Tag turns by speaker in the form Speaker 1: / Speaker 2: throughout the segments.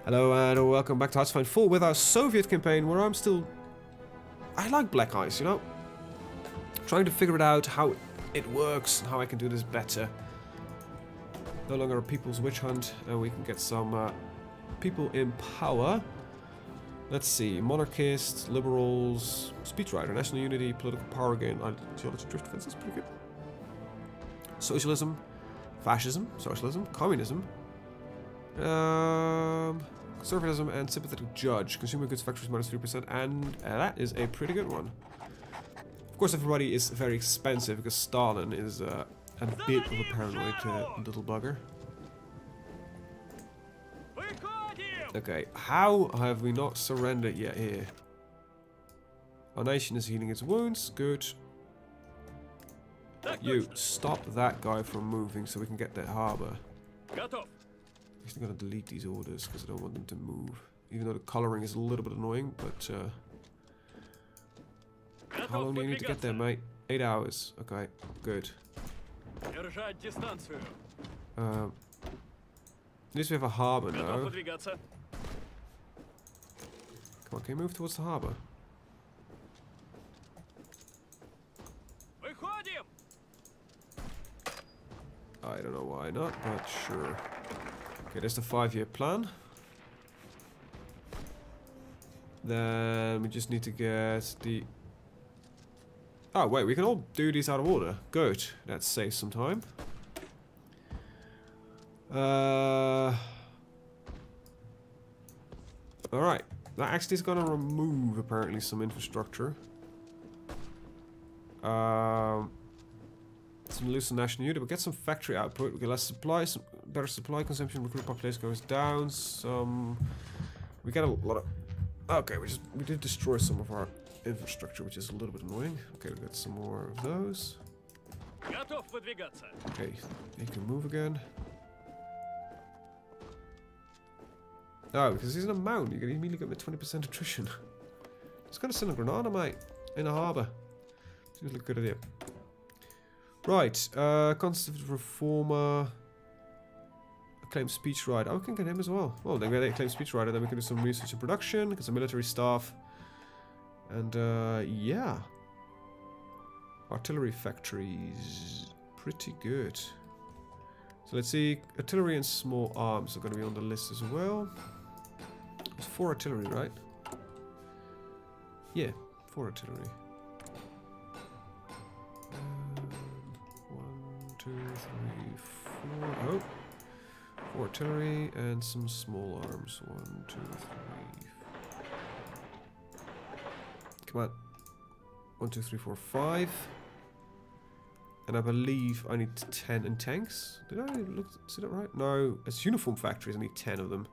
Speaker 1: Hello and welcome back to HoI4 Full with our Soviet campaign, where I'm still... I like Black Ice, you know? Trying to figure it out, how it works, and how I can do this better. No longer a people's witch hunt, and we can get some people in power. Let's see, monarchists, liberals, speechwriter, national unity, political power gain, ideology, drift defense, that's pretty good. Socialism, fascism, socialism, communism. Conservatism and sympathetic judge. Consumer goods factories -3%, and that is a pretty good one. Of course, everybody is very expensive because Stalin is a bit of a paranoid little bugger. Okay, how have we not surrendered yet here? Our nation is healing its wounds. Good. You stop that guy from moving so we can get that harbor. I'm actually gonna delete these orders because I don't want them to move. Even though the coloring is a little bit annoying, but how long do you need to get there, mate? 8 hours. Okay, good. At least we have a harbor now. Come on, can you move towards the harbor? I don't know why not, but sure. Okay, there's the 5-year plan. Then we just need to get the... Oh, wait, we can all do these out of order. Good. That saves some time. Alright. That actually is going to remove, apparently, some infrastructure. Some loosen national unit, but get some factory output. We get less supply, some better supply consumption. Recruit population goes down. We get a lot of. Okay, we did destroy some of our infrastructure, which is a little bit annoying. Okay, we got some more of those. Okay, you can move again. Oh, because he's in a mountain, you can immediately get 20% attrition. Just gotta send a granada, mate, in a harbour. Seems like a good idea. Right, constitutive reformer, acclaimed speechwriter. Oh, we can get him as well. Well, then we get acclaimed speechwriter, then we can do some research and production, get some military staff, and yeah, artillery factories, pretty good. So let's see, artillery and small arms are going to be on the list as well. There's 4 artillery, right? Yeah, 4 artillery. 2, 3, 4. Oh, 4 artillery and some small arms. 1, 2, 3. Come on. 1, 2, 3, 4, 5. And I believe I need 10 in tanks. Did I see that right? No, it's uniform factories. I need 10 of them,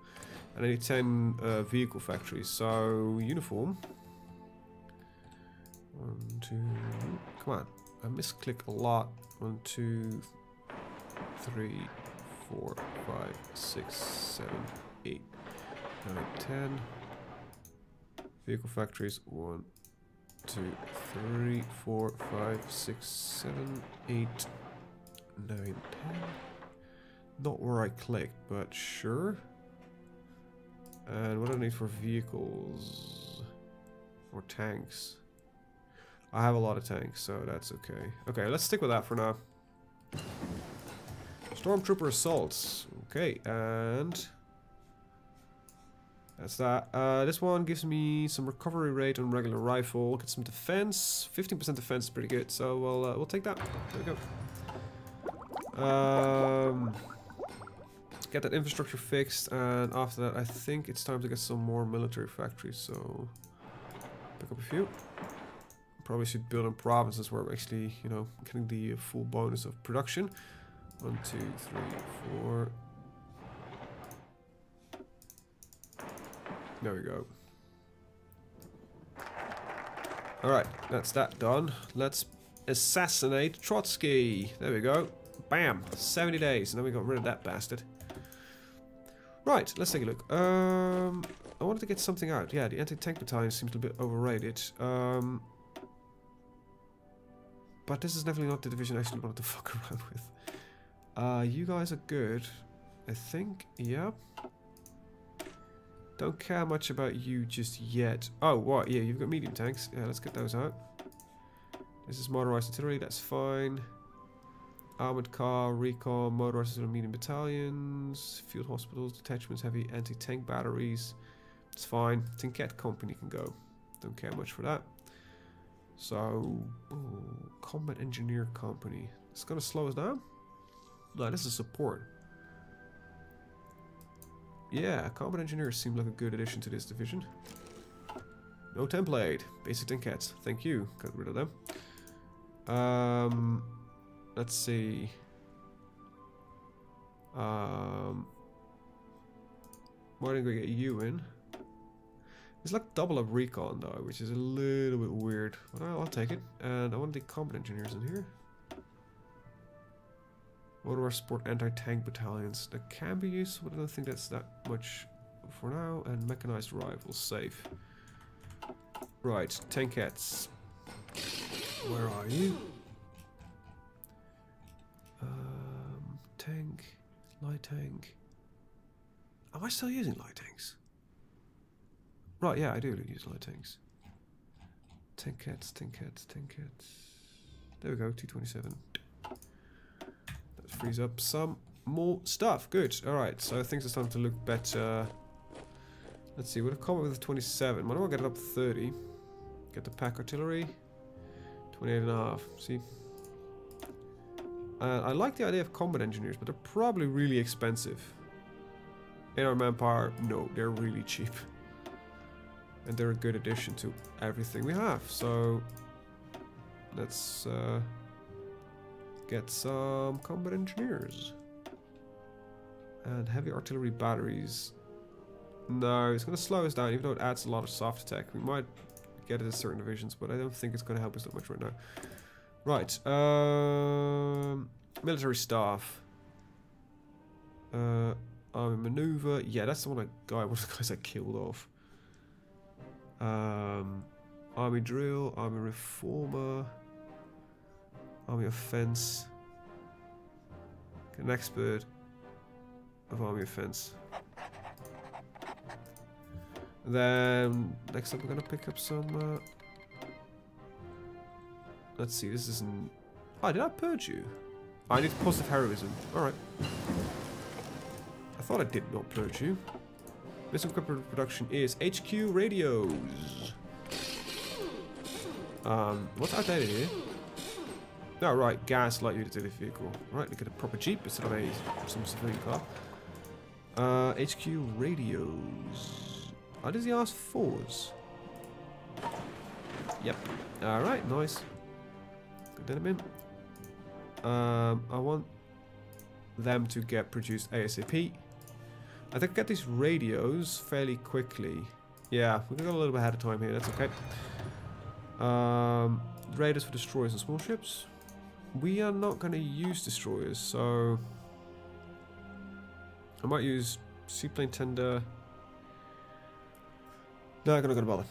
Speaker 1: and I need 10 vehicle factories. So uniform. 1, 2. Come on. I misclick a lot. 1, 2, 3, 4, 5, 6, 7, 8, 9, 10. Vehicle factories. 1, 2, 3, 4, 5, 6, 7, 8, 9, 10. Not where I clicked, but sure. And what do I need for vehicles? Or tanks? I have a lot of tanks, so that's okay. Okay, let's stick with that for now. Stormtrooper assaults. Okay, and that's that. This one gives me some recovery rate on regular rifle. Get some defense. 15% defense is pretty good, so we'll take that. There we go. Get that infrastructure fixed, and after that, I think it's time to get some more military factories. So pick up a few. Probably should build in provinces where we're actually, you know, getting the full bonus of production. 1, 2, 3, 4. There we go. Alright, that's that done. Let's assassinate Trotsky. There we go. Bam! 70 days, and then we got rid of that bastard. Right, let's take a look. I wanted to get something out. Yeah, the anti-tank battalion seems a bit overrated. But this is definitely not the division I actually wanted to fuck around with. You guys are good. I think, yeah. Don't care much about you just yet. Oh, what? Yeah, you've got medium tanks. Yeah, let's get those out. This is motorized artillery, that's fine. Armored car, recon, motorized artillery, medium battalions, field hospitals, detachments, heavy anti-tank batteries. It's fine. Tinkette company can go. Don't care much for that. So, combat engineer company. It's gonna slow us down? No, this is support. Yeah, combat engineers seem like a good addition to this division. No template. Basic Tinkettes. Thank you. Got rid of them. Let's see. Why didn't we get you in? It's like double up recon though, which is a little bit weird. But I'll take it. And I want the combat engineers in here. Motor support anti-tank battalions. That can be useful, but I don't think that's that much for now. And mechanized rifles, safe. Right, tankettes. Where are you? Tank, light tank. Am I still using light tanks? Right, yeah, I do use light tanks. Tankettes. There we go, 227. That frees up some more stuff. Good. Alright, so things are starting to look better. Let's see, we'll come up with a 27. Might as well get it up to 30. Get the pack artillery. 28.5. See? I like the idea of combat engineers, but they're probably really expensive. In our manpower, no, they're really cheap. And they're a good addition to everything we have. So let's get some combat engineers. And heavy artillery batteries. No, it's going to slow us down, even though it adds a lot of soft attack. We might get it in certain divisions, but I don't think it's going to help us that much right now. Right, military staff. Army maneuver. Yeah, that's the one one of the guys I killed off. Army drill, army reformer, army offense. Get an expert of army offense. Then next up we're gonna pick up some. Let's see, this isn't. Oh, did I purge you? Oh, I need positive heroism. Alright. I thought I did not purge you. Missile equipment production is HQ radios. What's outdated here? Oh, right, gas light utility vehicle. Right, we get a proper Jeep instead of some civilian car. HQ radios. Oh, does he ask fours? Yep. Alright, nice. Good in a minute. I want them to get produced ASAP. I think I get these radios fairly quickly. Yeah, we're gonna go a little bit ahead of time here, that's okay. Radars for destroyers and small ships. We are not gonna use destroyers, so I might use seaplane tender. No, I'm not gonna bother.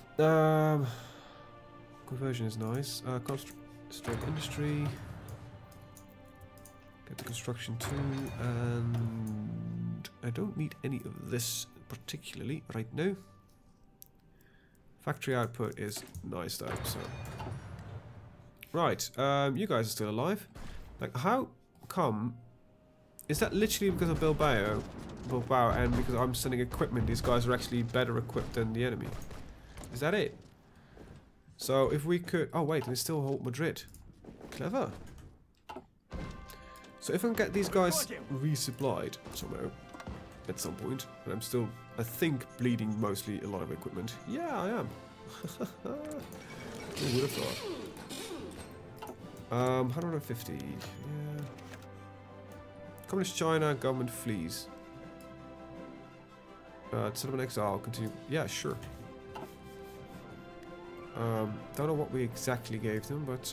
Speaker 1: Conversion is nice. Straight industry. Get the construction too, and I don't need any of this particularly right now. Factory output is nice though, so. Right, you guys are still alive. Like, how come? Is that literally because of Bilbao, and because I'm sending equipment, these guys are actually better equipped than the enemy? Is that it? So if we could, oh wait, they still hold Madrid. Clever. So if I can get these guys resupplied somehow at some point, and I'm still, I think, bleeding mostly a lot of equipment. Yeah, I am. Who would have thought? 150. Yeah. Communist China, government flees. Settlement exile, continue. Yeah, sure. Don't know what we exactly gave them, but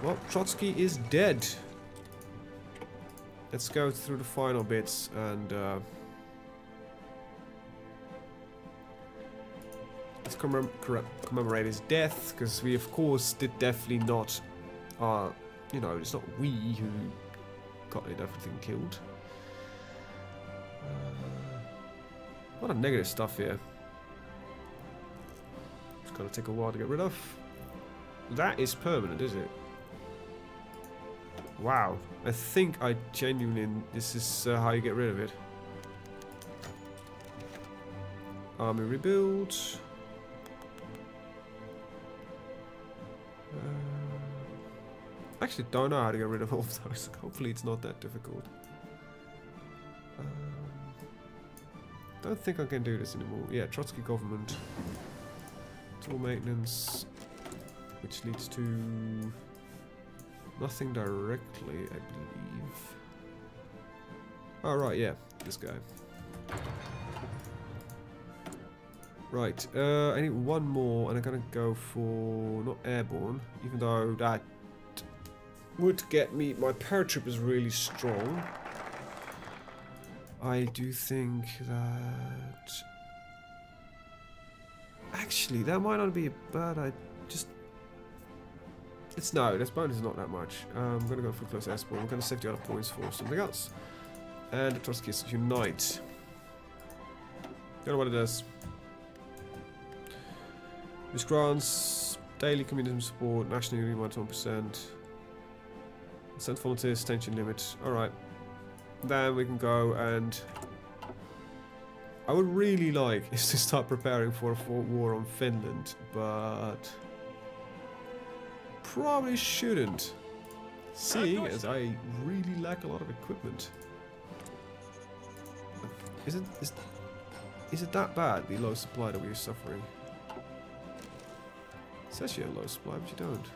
Speaker 1: well, Trotsky is dead. Let's go through the final bits and let's commemorate his death, because we of course did definitely not, you know, it's not we who got everything killed. A lot of negative stuff here. It's gonna take a while to get rid of. That is permanent, is it? Wow. I think I genuinely... This is how you get rid of it. Army rebuild. Actually don't know how to get rid of all of those. Hopefully it's not that difficult. Don't think I can do this anymore. Yeah, Trotsky government. Tool maintenance. Which leads to nothing directly, I believe. Oh right, yeah, this guy. Right, I need one more, and I'm gonna go for not airborne, even though that would get me. My paratroop is really strong. I do think that actually that might not be a bad idea. Just it's no, this bonus is not that much. I'm gonna go for close air spawn. I'm gonna save the other points for something else. And the Trotskyists unite. Don't know what it does. This grants daily communism support, national unity 1%. Send volunteers, tension limit. Alright. Then we can go and... I would really like is to start preparing for a war on Finland, but... probably shouldn't. Seeing as I really lack a lot of equipment. Is it that bad, the low supply that we're suffering? It says you have low supply, but you don't.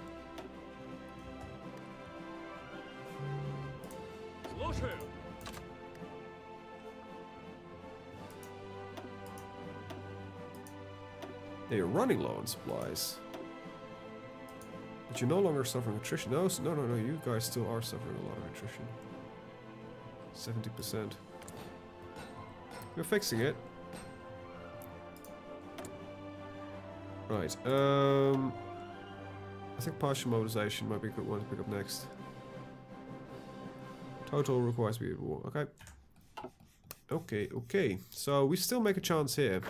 Speaker 1: Yeah, you're running low on supplies. But you're no longer suffering attrition. No, no, you guys still are suffering a lot of attrition. 70%. We're fixing it. Right, I think partial mobilization might be a good one to pick up next. Total requires speed of war. Okay. Okay. So we still make a chance here.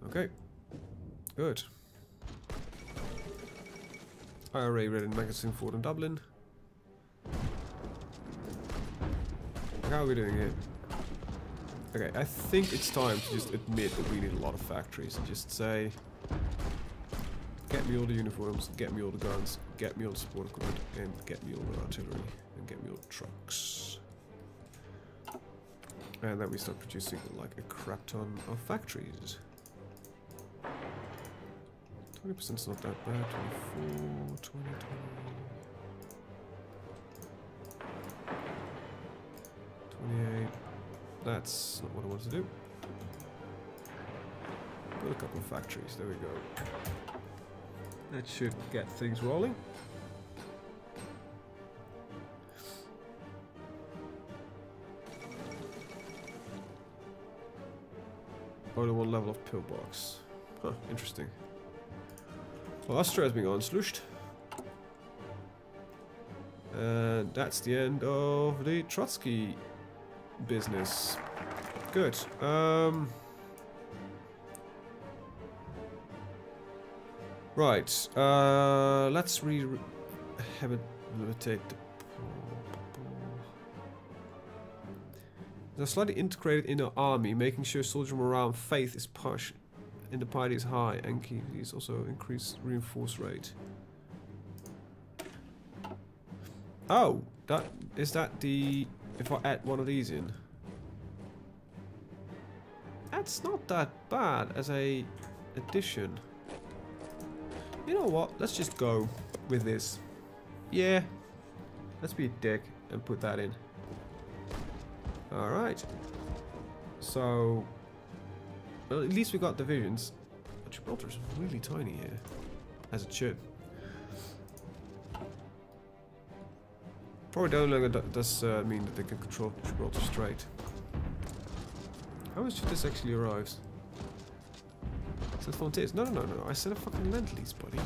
Speaker 1: Okay. Good. IRA ready in magazine fort in Dublin. How are we doing here? Okay, I think it's time to just admit that we need a lot of factories and just say, get me all the uniforms, get me all the guns, get me all the support equipment, and get me all the artillery, and get me all the trucks. And then we start producing like a crap ton of factories. 20% is not that bad. 24, 20, 28. That's not what I want to do. Build a couple of factories. There we go. That should get things rolling. Only one level of pillbox. Huh, interesting. Well, Austria has been unslushed. And that's the end of the Trotsky business. Good. Right. Let's rehabilitate the... They're slightly integrated in the army, making sure soldier morale and faith is push in the party is high, and keys also increase reinforce rate. Oh, is that the... if I add one of these in? That's not that bad as a addition. You know what? Let's just go with this. Yeah. Let's be a dick and put that in. Alright. So... well, at least we got divisions. Gibraltar's really tiny here. As it should. Probably no longer does mean that they can control Gibraltar Strait. How much should this actually arrive? Is that frontiers? No. I said a fucking Lend-Lease, buddy.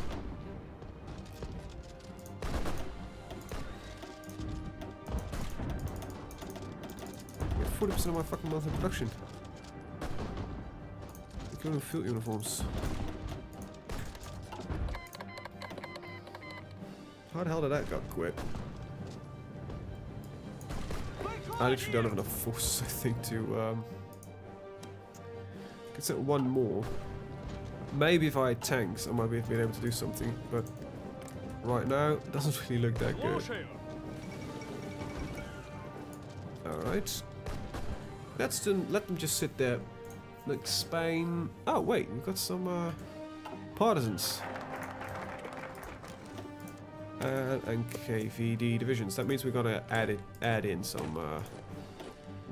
Speaker 1: 40% of my fucking monthly production. Including field uniforms. How the hell did that got quit? I literally don't have enough forces, I think, to get one more. Maybe if I had tanks, I might be able to do something, but right now, it doesn't really look that good. Alright. Let them just sit there. Like Spain. Oh, wait, we've got some partisans. And KVD divisions. That means we're gonna add in some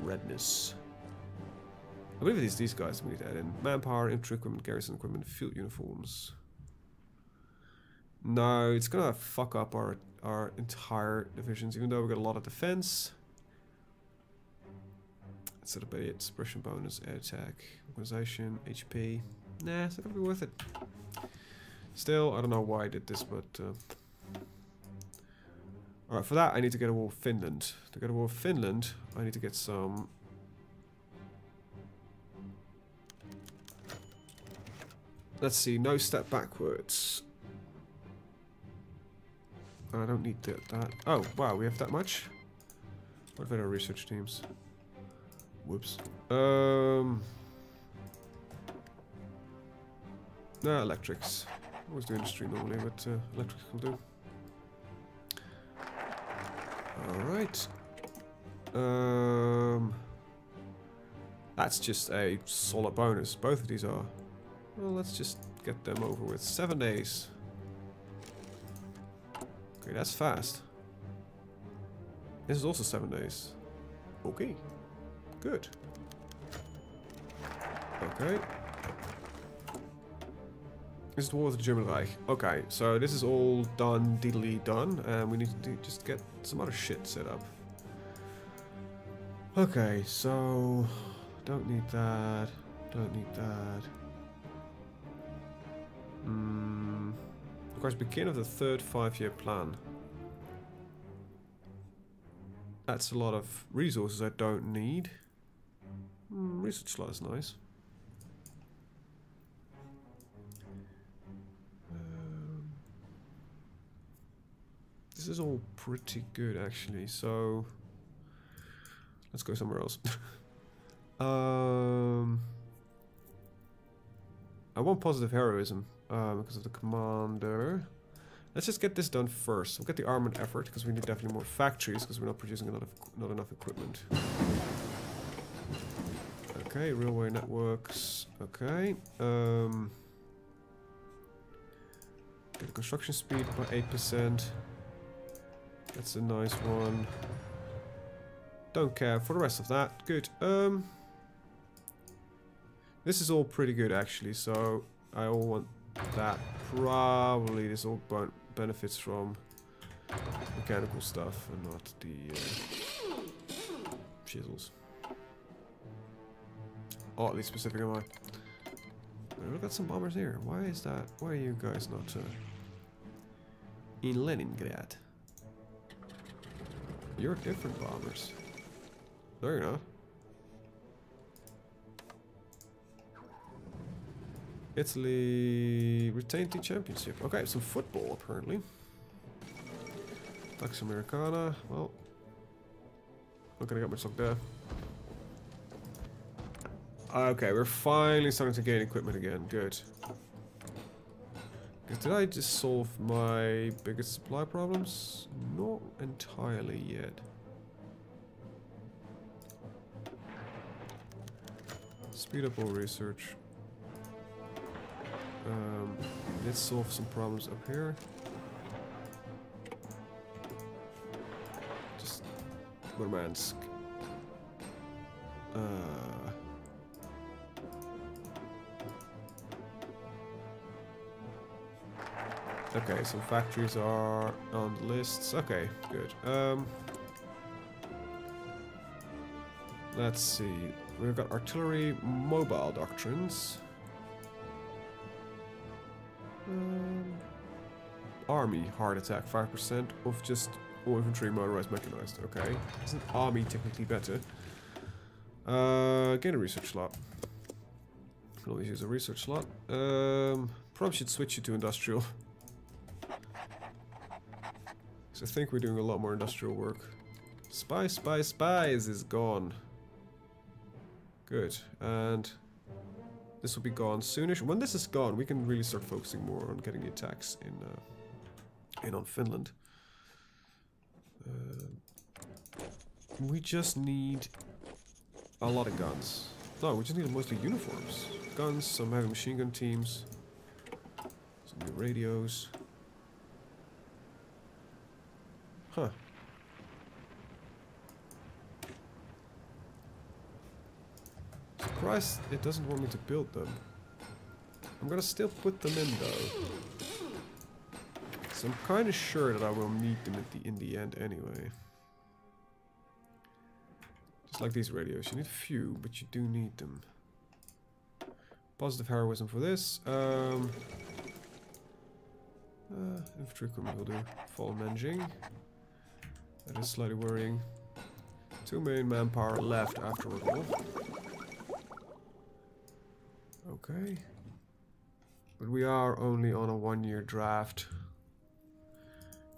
Speaker 1: redness. I believe it is these guys we need to add in. Manpower, infantry equipment, garrison equipment, field uniforms. No, it's gonna fuck up our entire divisions, even though we've got a lot of defense. Set up a suppression bonus, air attack, organization, HP. Nah, it's not gonna be worth it. Still, I don't know why I did this, but alright, for that I need to get a war with Finland. To get a war with Finland, I need to get some. Let's see, no step backwards. I don't need that. Oh, wow, we have that much? What about our research teams? Whoops. No, electrics. I always do industry normally, but electrics will do. Alright. That's just a solid bonus. Both of these are. Well, let's just get them over with. 7 days. Okay, that's fast. This is also 7 days. Okay. Good. Okay. This is the war with the German Reich. Okay, so this is all done, diddly done, and we need to just get some other shit set up. Okay, so don't need that. Don't need that. Of course, begin of the third 5-year plan. That's a lot of resources I don't need. Research slot is nice. This is all pretty good actually, so let's go somewhere else. I want positive heroism because of the commander. Let's just get this done first. We'll get the armored effort because we need definitely more factories because we're not producing not enough equipment. Okay, railway networks. Okay. Get the construction speed by 8%. That's a nice one. Don't care for the rest of that. Good. This is all pretty good actually, so I all want that. Probably this all benefits from mechanical stuff and not the chisels. Oddly specific am I? We've got some bombers here. Why is that? Why are you guys not in Leningrad? You're different bombers. No, you're not. Italy retained the championship. Okay, some football apparently. Pax Americana. Well, not gonna get much luck there. Okay, we're finally starting to gain equipment again. Good. Did I just solve my biggest supply problems? Not entirely yet. Speed up all research. Let's solve some problems up here. Just Murmansk. Okay, some factories are on the lists. Okay, good. Let's see. We've got artillery mobile doctrines. Army hard attack 5% of just all infantry motorized mechanized. Okay, isn't army technically better? Gain a research slot. Can always use a research slot. Probably should switch you to industrial. So I think we're doing a lot more industrial work. Spies is gone. Good. And this will be gone soonish. When this is gone, we can really start focusing more on getting the attacks in on Finland. We just need a lot of guns. No, we just need mostly uniforms. Guns, some heavy machine gun teams, some new radios. Huh. Surprised it doesn't want me to build them. I'm gonna still put them in though. So I'm kind of sure that I will need them in the end anyway. Just like these radios, you need a few, but you do need them. Positive heroism for this. Infantry equipment will do. Fall menging. That is slightly worrying. 2 million manpower left after removal. Okay. But we are only on a 1-year draft.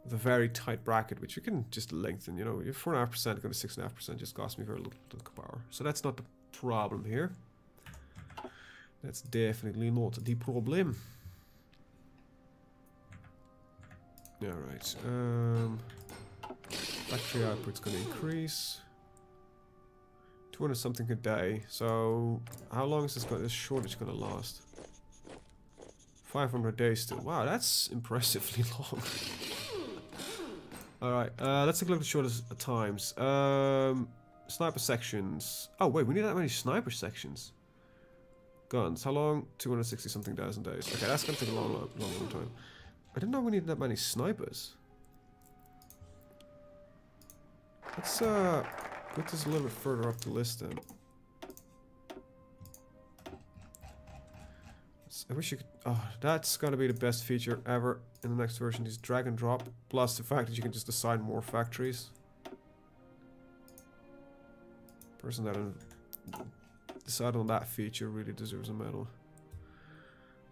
Speaker 1: With a very tight bracket, which you can just lengthen, you know, your 4.5% going to 6.5% just cost me very little power. So that's not the problem here. That's definitely not the problem. Alright. Factory output's going to increase. 200 something a day. So how long is this shortage going to last? 500 days still. Wow, that's impressively long. Alright, let's take a look at the shortest times. Sniper sections. Oh wait, we need that many sniper sections. Guns, how long? 260 something thousand days. Okay, that's gonna take a long time. I didn't know we needed that many snipers. Let's put this a little bit further up the list then. I wish you could... Oh, that's gonna be the best feature ever in the next version. These drag and drop, plus the fact that you can just assign more factories. Person that decided on that feature really deserves a medal.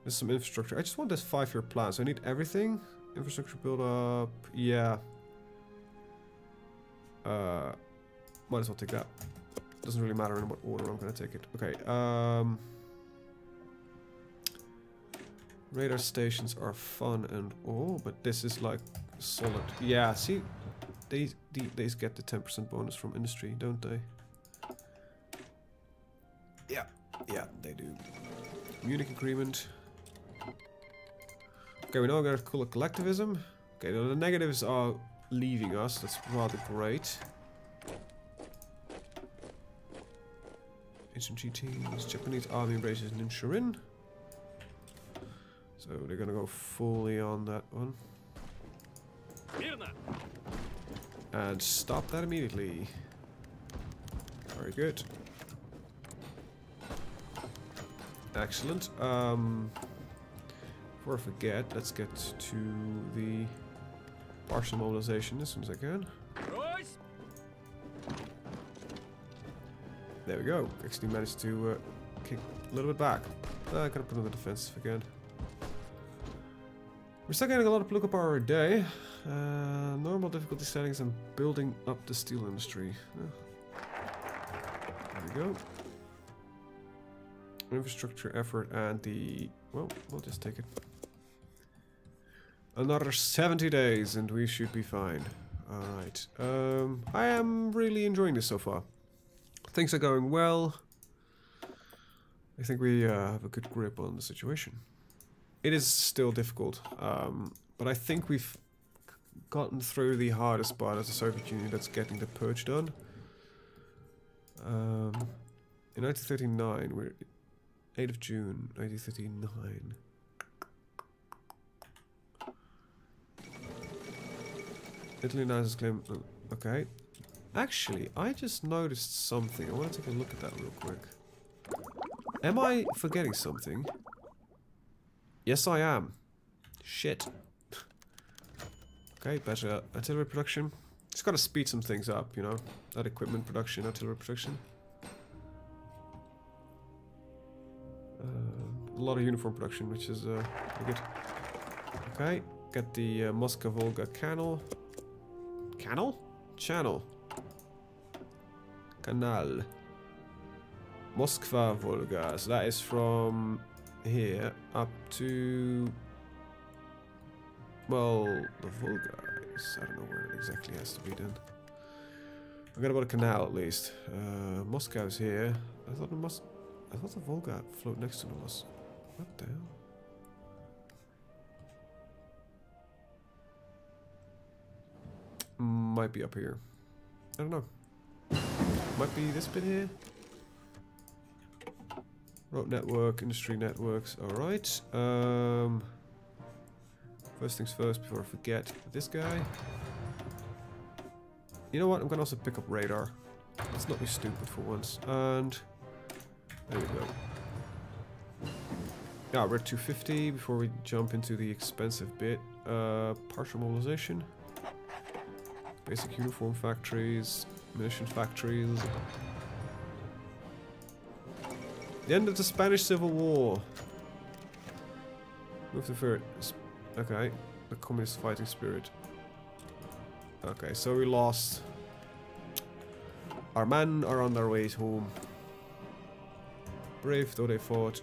Speaker 1: There's some infrastructure. I just want this 5-year plan, so I need everything. Infrastructure build up, yeah. Might as well take that. Doesn't really matter in what order I'm gonna take it. Okay, radar stations are fun and all, but this is like solid. Yeah, see, they get the 10% bonus from industry, don't they? Yeah, they do. Munich agreement. Okay, we now got collectivism. Okay, the negatives are leaving us. That's rather great. HMG teams. Japanese army embraces Ninshirin. So they're gonna go fully on that one. And stop that immediately. Very good. Excellent. Before I forget, let's get to the partial mobilization as soon as I can. There we go. Actually managed to kick a little bit back. I gotta put on the defensive again. We're still getting a lot of political power a day. Normal difficulty settings and building up the steel industry. There we go. Infrastructure effort and the... Well, we'll just take it. Another 70 days and we should be fine. Alright. I am really enjoying this so far. Things are going well. I think we have a good grip on the situation. It is still difficult, but I think we've gotten through the hardest part as a Soviet Union that's getting the purge done. In 1939, we're 8th of June, 1939. Italy announces claim. Okay. Actually, I just noticed something. I want to take a look at that real quick. Am I forgetting something? Yes, I am. Shit. Okay, better artillery production. Just gotta speed some things up, you know. That equipment production, artillery production. lot of uniform production, which is pretty good. Okay, get the Moscow-Volga canal. Canal? Channel. Canal. Moskva-Volga. So that is from here up to... Well, the Volga is... I don't know where it exactly has to be then. I'm gonna about a canal at least. Moscow's here. I thought the Volga flowed next to us. What the hell? Might be up here. I don't know. Might be this bit here. Road network, industry networks. Alright. First things first, before I forget, this guy. You know what? I'm gonna also pick up radar. Let's not be stupid for once. And there we go. Yeah, we're at 250 before we jump into the expensive bit. Partial mobilization. Basic uniform factories, munition factories. The end of the Spanish Civil War. Move to third. Okay, the communist fighting spirit. Okay, so we lost. Our men are on their way home. Brave though they fought,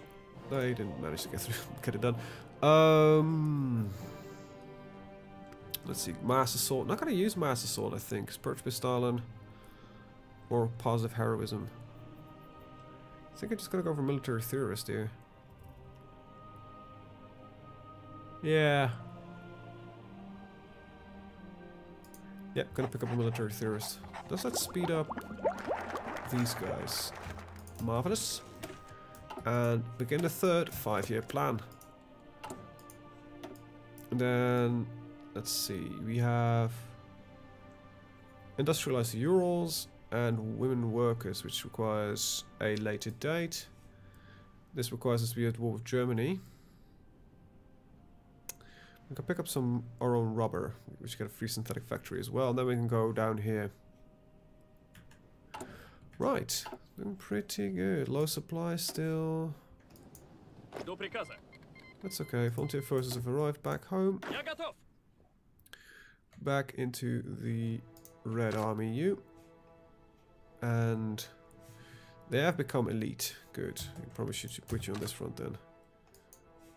Speaker 1: they didn't manage to get through, get it done. Let's see, mass assault. Not gonna use mass assault, I think. Purge by Stalin or positive heroism. I think I'm just gonna go for military theorist here. Yeah. Yep, gonna pick up a military theorist. Does that speed up these guys? Marvelous. And begin the third 5-year plan. And then, let's see, we have industrialize the Urals and women workers, which requires a later date. This requires us to be at war with Germany. We can pick up our own rubber, which get a free synthetic factory as well, and then we can go down here. Right, doing pretty good. Low supply still. That's okay. Volunteer forces have arrived back home. Back into the Red Army U. And they have become elite. Good. We probably should put you on this front then.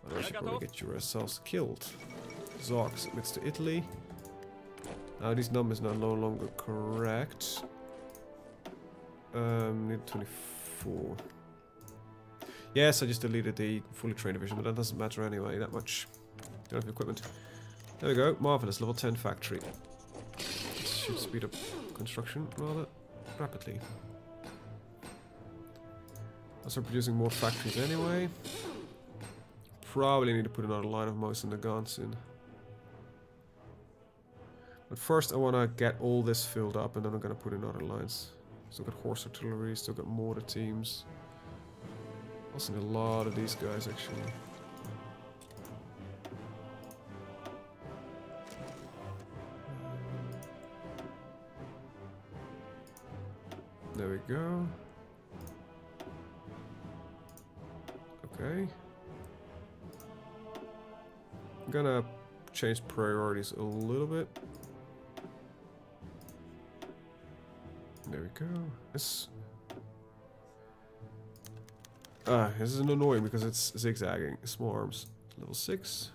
Speaker 1: Otherwise you probably get yourselves killed. Zork submits to Italy. Now these numbers are no longer correct. Need 24. Yes, I just deleted the fully trained division, but that doesn't matter anyway, that much. Don't have equipment. There we go, marvelous, level 10 factory. This should speed up construction rather rapidly. Also producing more factories anyway. Probably need to put another line of Mosin Nagants in. But first I want to get all this filled up and then I'm going to put in other lines. Still got horse artillery, still got mortar teams. Also need a lot of these guys actually. There we go. Okay. I'm gonna change priorities a little bit. There we go. This is annoying because it's zigzagging. Small arms, level 6.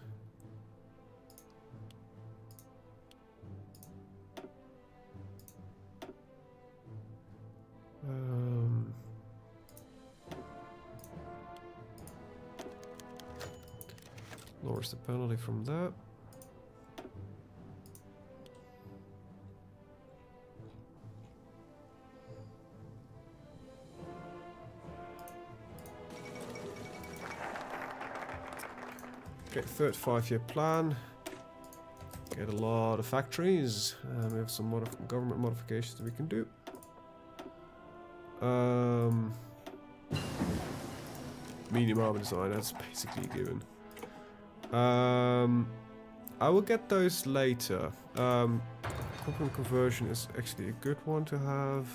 Speaker 1: Lowers the penalty from that. Okay, third 5-year plan. Get a lot of factories. We have some government modifications that we can do. Medium armor design, that's basically a given. I will get those later. Complement conversion is actually a good one to have.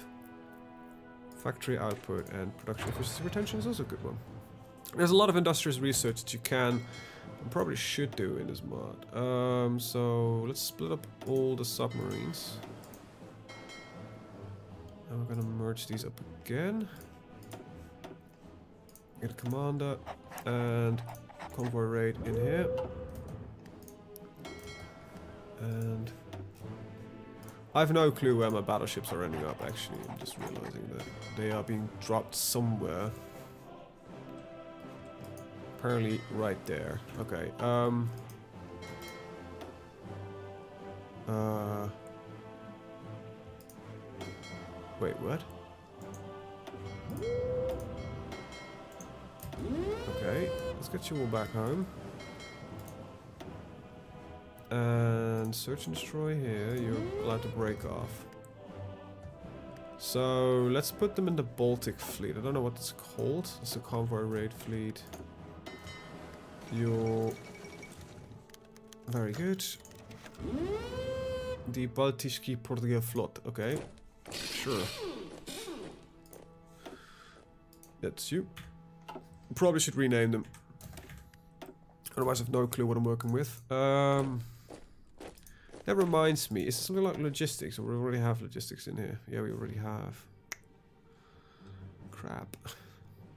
Speaker 1: Factory output and production efficiency retention is also a good one. There's a lot of industrious research that you can and probably should do in this mod. So let's split up all the submarines. And we're gonna merge these up again. Get a commander and convoy raid in here. And I have no clue where my battleships are ending up, actually. I'm just realizing that they are being dropped somewhere. Apparently right there. Okay, wait, what? Okay, let's get you all back home. And search and destroy here, you're allowed to break off. So let's put them in the Baltic fleet. I don't know what it's called. It's a convoy raid fleet. You're very good. The Baltische Portugal Flot. Okay, sure. That's you. Probably should rename them. Otherwise, I have no clue what I'm working with. That reminds me, is there something like logistics? Or we already have logistics in here? Yeah, we already have. Crap.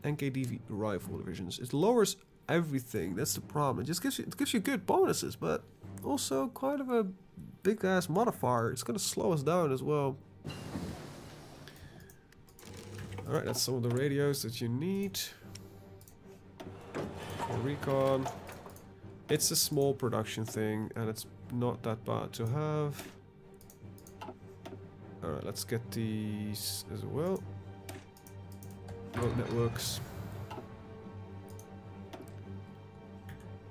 Speaker 1: NKDV rifle divisions. It lowers everything. That's the problem. It just gives you good bonuses, but also kind of a big ass modifier. It's gonna slow us down as well. All right, that's some of the radios that you need for recon. It's a small production thing, and it's not that bad to have. Alright, let's get these as well. Road networks.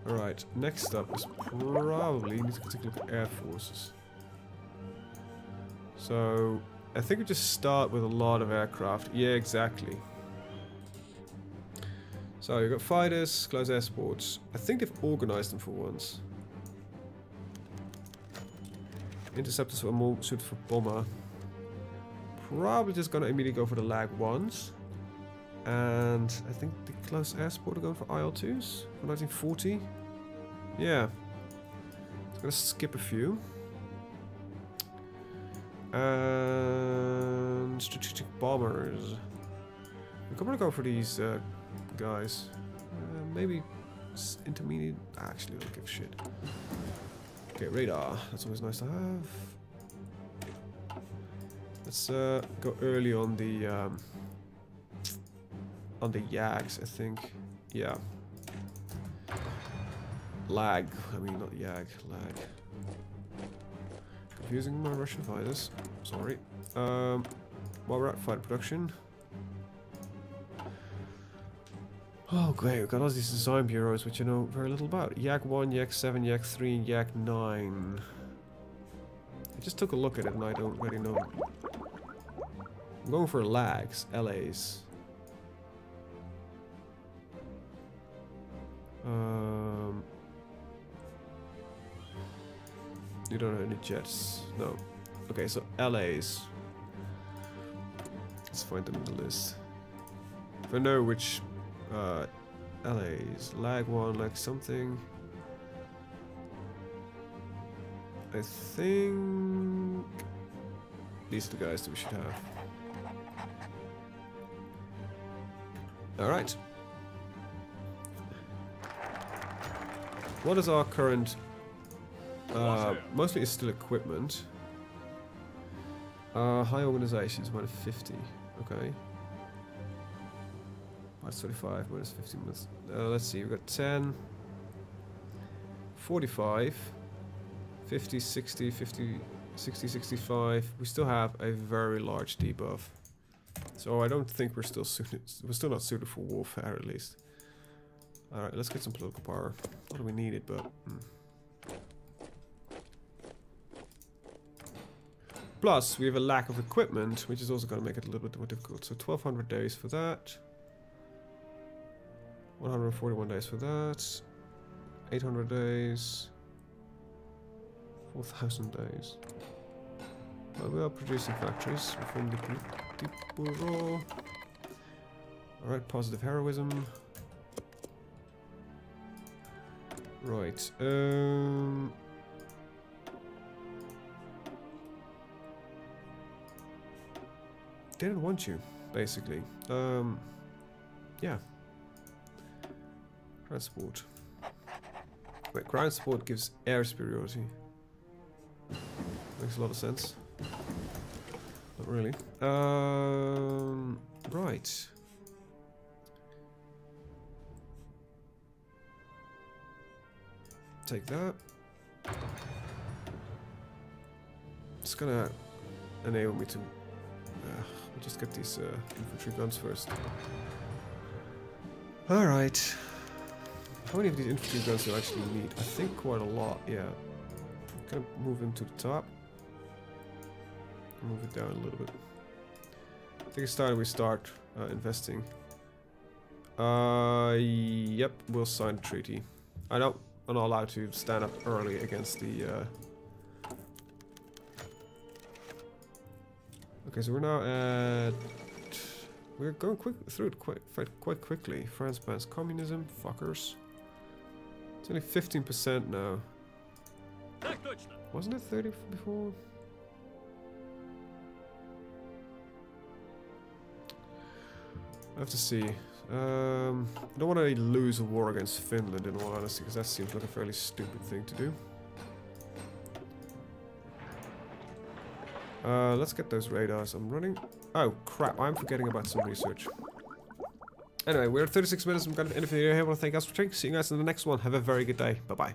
Speaker 1: Alright, next up is probably need to take a look at air forces. So I think we just start with a lot of aircraft. Yeah, exactly. So you've got fighters, close air sports. I think they've organized them for once. Interceptors are more suited for bomber. Probably just gonna immediately go for the lag ones. And I think the close air support are going for IL-2s for 1940. Yeah. It's gonna skip a few. And strategic bombers. I'm gonna go for these guys. Maybe intermediate. Actually, I don't give a shit. Okay, radar. That's always nice to have. Let's go early on the Yags, I think. Yeah. Lag. I mean, not Yag. Lag. Confusing my Russian fighters. Sorry. While we're at fighter production. Oh great, we've got all these design bureaus which I know very little about. Yak 1, Yak 7, Yak 3, and Yak 9. I just took a look at it and I don't really know. I'm going for lags, LAs. You don't have any jets? No. Okay, so LAs. Let's find them in the list. If I know which LA's lag 1, lag something. I think these are the guys that we should have. Alright. What is our current mostly it's still equipment. High organizations, minus 50. Okay. Minus 35, minus 50 minutes. Let's see, we've got 10, 45, 50, 60, 50, 60, 65. We still have a very large debuff. So I don't think we're still suited. We're still not suited for warfare, at least. Alright, let's get some political power. Not that we need it, but... Plus, we have a lack of equipment, which is also going to make it a little bit more difficult. So 1200 days for that. 141 days for that. 800 days. 4000 days. Well, we are producing factories. Reform the bureau. Alright, positive heroism. Right. They didn't want you, basically. Yeah. Ground support. Wait, ground support gives air superiority. Makes a lot of sense. Not really. Right. Take that. It's gonna enable me to just get these infantry guns first. Alright. How many of these infantry guns do I actually need? I think quite a lot, yeah. I'm gonna move them to the top. Move it down a little bit. I think it's time we start investing. Yep, we'll sign the treaty. I'm not allowed to stand up early against the... Okay, so we're now at... We're going through it quite quickly. France bans communism, fuckers. It's only 15% now. Wasn't it 30 before? I have to see. I don't want to lose a war against Finland in all honesty, because that seems like a fairly stupid thing to do. Let's get those radars. I'm running. Oh crap! I'm forgetting about some research. Anyway, we're at 36 minutes. I'm gonna end the video here. I want to thank you guys for watching. See you guys in the next one. Have a very good day. Bye bye.